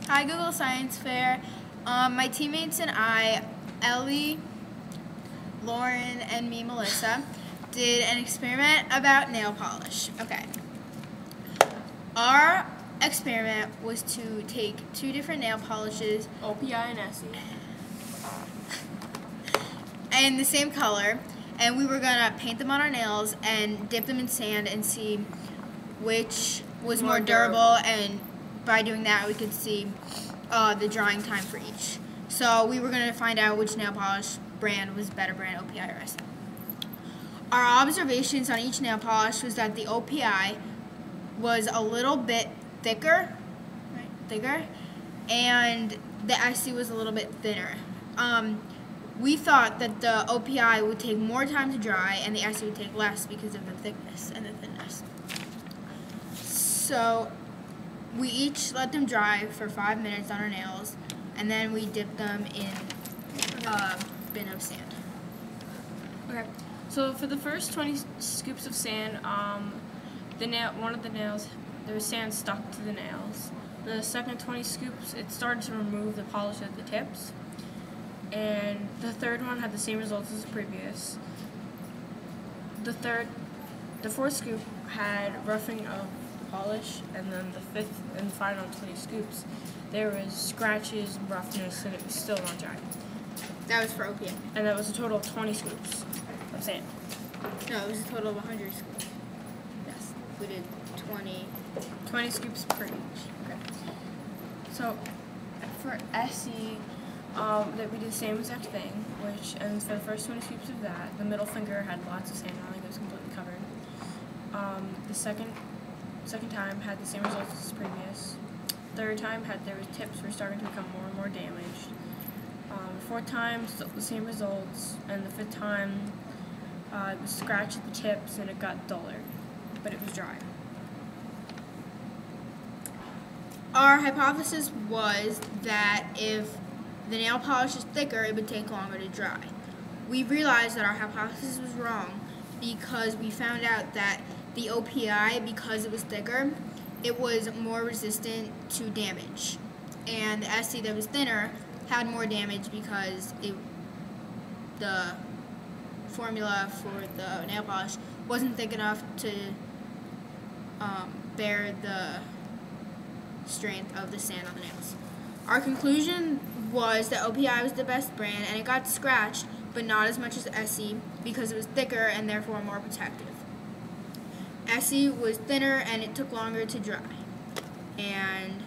Hi, Google Science Fair. My teammates and I, Ellie, Lauren, and me, Melissa, did an experiment about nail polish. Okay. Our experiment was to take two different nail polishes, OPI and SE, and the same color, and we were gonna paint them on our nails and dip them in sand and see which was more durable, and by doing that we could see the drying time for each. So we were gonna find out which nail polish brand was better brand, OPI or SE. Our observations on each nail polish was that the OPI was a little bit thicker, and the SE was a little bit thinner. We thought that the OPI would take more time to dry and the SE would take less because of the thickness and the thinness. So we each let them dry for 5 minutes on our nails, and then we dipped them in a bin of sand. Okay, so for the first 20 scoops of sand, one of the nails, there was sand stuck to the nails. The second 20 scoops, it started to remove the polish at the tips. And the third one had the same results as the previous. The fourth scoop had roughing of the polish, and then the fifth and final 20 scoops, there was scratches and roughness, and it was still not dry. That was for OPI. And that was a total of 20 scoops of sand. No, it was a total of 100 scoops. Yes, we did 20 scoops per each. Okay. So for SE, that we did the same exact thing, and for the first 20 scoops of that, the middle finger had lots of sand on it, it was completely covered. The second time had the same results as the previous. Third time there was tips were starting to become more and more damaged. The fourth time, still the same results, and the fifth time, it was scratched at the tips and it got duller, but it was dry. Our hypothesis was that if the nail polish is thicker, it would take longer to dry. We realized that our hypothesis was wrong because we found out that the OPI, because it was thicker, it was more resistant to damage. And the SE that was thinner had more damage because the formula for the nail polish wasn't thick enough to bear the strength of the sand on the nails. Our conclusion was that OPI was the best brand, and it got scratched, but not as much as SE because it was thicker and therefore more protective. SE was thinner and it took longer to dry. And